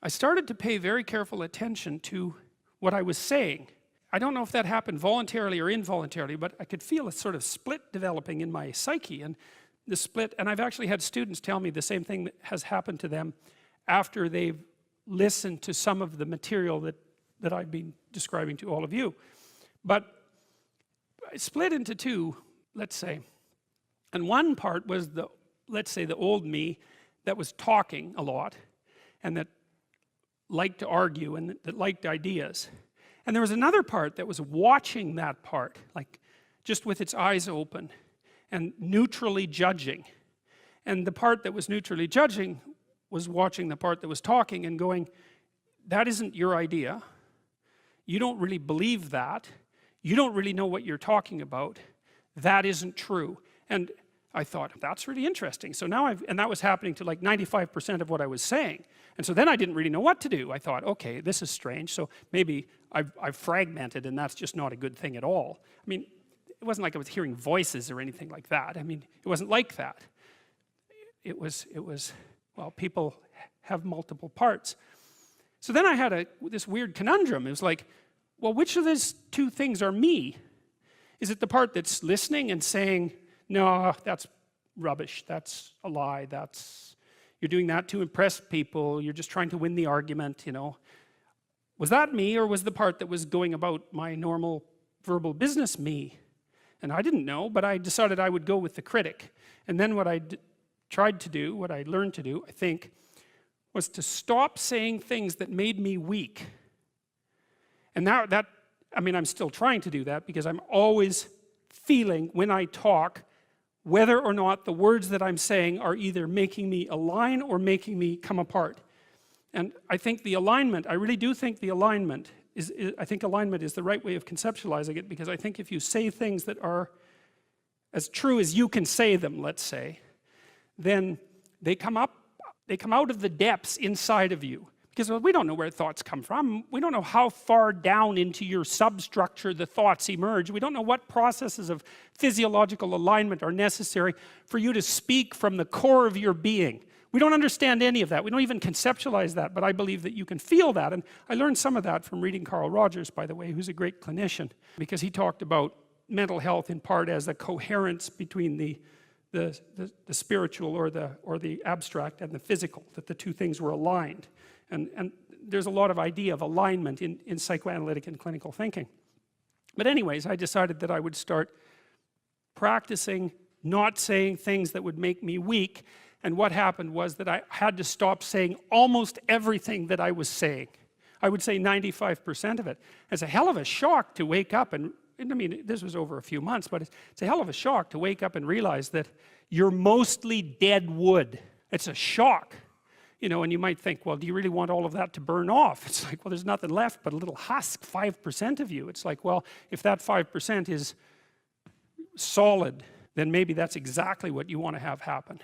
I started to pay very careful attention to what I was saying. I don't know if that happened voluntarily or involuntarily, but I could feel a sort of split developing in my psyche, and the split, and I've actually had students tell me the same thing that has happened to them after they've listened to some of the material that I've been describing to all of you. But I split into two, let's say, and one part was the, let's say, the old me that was talking a lot and that liked to argue and that liked ideas. And there was another part that was watching that part, like just with its eyes open and neutrally judging. And the part that was neutrally judging was watching the part that was talking and going, that isn't your idea. You don't really believe that. You don't really know what you're talking about. That isn't true. And I thought, that's really interesting. So now and that was happening to like 95% of what I was saying. And so then I didn't really know what to do. I thought, okay, this is strange. So maybe I've fragmented, and that's just not a good thing at all. I mean, it wasn't like I was hearing voices or anything like that. I mean, it wasn't like that. It was, well, people have multiple parts. So then I had this weird conundrum. It was like, well, which of these two things are me? Is it the part that's listening and saying, no, that's rubbish, that's a lie, you're doing that to impress people, you're just trying to win the argument, you know? Was that me, or was the part that was going about my normal verbal business me? And I didn't know, but I decided I would go with the critic. And then what I tried to do, what I learned to do, I think, was to stop saying things that made me weak. And now that, I mean, I'm still trying to do that, because I'm always feeling when I talk whether or not the words that I'm saying are either making me align or making me come apart. And I think the alignment, I really do think the alignment I think alignment is the right way of conceptualizing it, because I think if you say things that are as true as you can say them, let's say, then they come out of the depths inside of you. Because we don't know where thoughts come from. We don't know how far down into your substructure the thoughts emerge. We don't know what processes of physiological alignment are necessary for you to speak from the core of your being. We don't understand any of that. We don't even conceptualize that, but I believe that you can feel that. And I learned some of that from reading Carl Rogers, by the way, who's a great clinician, because he talked about mental health in part as the coherence between the spiritual or the abstract and the physical, that the two things were aligned. And there's a lot of idea of alignment in psychoanalytic and clinical thinking. But anyways, I decided that I would start practicing not saying things that would make me weak. And what happened was that I had to stop saying almost everything that I was saying. I would say 95% of it. It's a hell of a shock to wake up, and I mean, this was over a few months, but it's a hell of a shock to wake up and realize that you're mostly dead wood. It's a shock. You know, and you might think, well, do you really want all of that to burn off? It's like, well, there's nothing left but a little husk, 5% of you. It's like, well, if that 5% is solid, then maybe that's exactly what you want to have happen.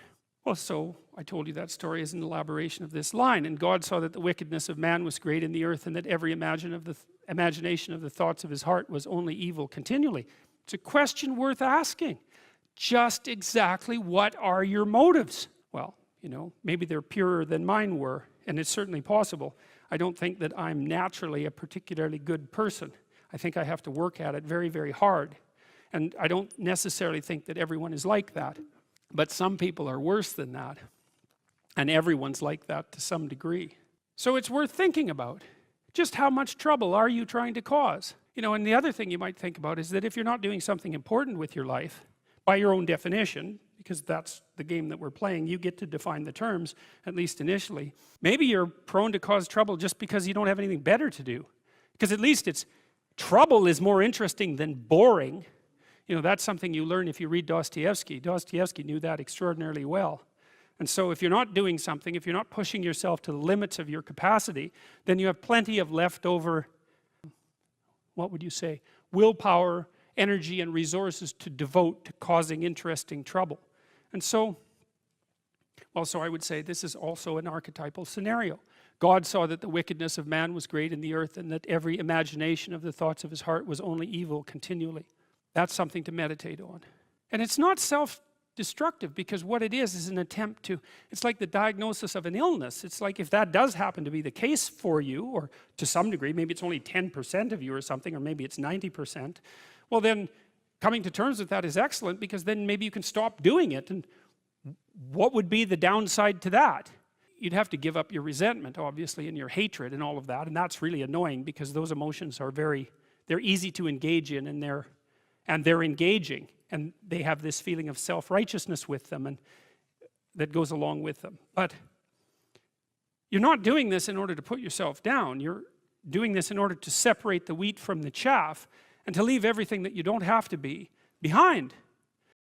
Well, so I told you that story as an elaboration of this line. And God saw that the wickedness of man was great in the earth, and that every imagination of the thoughts of his heart was only evil continually. It's a question worth asking. Just exactly what are your motives? Well, you know, maybe they're purer than mine were, and it's certainly possible. I don't think that I'm naturally a particularly good person. I think I have to work at it very, very hard. And I don't necessarily think that everyone is like that. But some people are worse than that. And everyone's like that to some degree. So it's worth thinking about. Just how much trouble are you trying to cause? You know, and the other thing you might think about is that if you're not doing something important with your life, by your own definition, because that's the game that we're playing, you get to define the terms, at least initially. Maybe you're prone to cause trouble just because you don't have anything better to do. Because at least trouble is more interesting than boring. You know, that's something you learn if you read Dostoevsky. Dostoevsky knew that extraordinarily well. And so if you're not doing something, if you're not pushing yourself to the limits of your capacity, then you have plenty of leftover, what would you say, willpower, energy, and resources to devote to causing interesting trouble. And so, also I would say this is also an archetypal scenario. God saw that the wickedness of man was great in the earth, and that every imagination of the thoughts of his heart was only evil continually. That's something to meditate on. And it's not destructive, because what it is an attempt to, it's like the diagnosis of an illness. It's like if that does happen to be the case for you, or to some degree, maybe it's only 10% of you or something, or maybe it's 90%, well then coming to terms with that is excellent, because then maybe you can stop doing it. And what would be the downside to that? You'd have to give up your resentment, obviously, and your hatred and all of that, and that's really annoying, because those emotions are they're easy to engage in, and they're engaging, and they have this feeling of self-righteousness with them, and that goes along with them. But you're not doing this in order to put yourself down. You're doing this in order to separate the wheat from the chaff, and to leave everything that you don't have to be behind.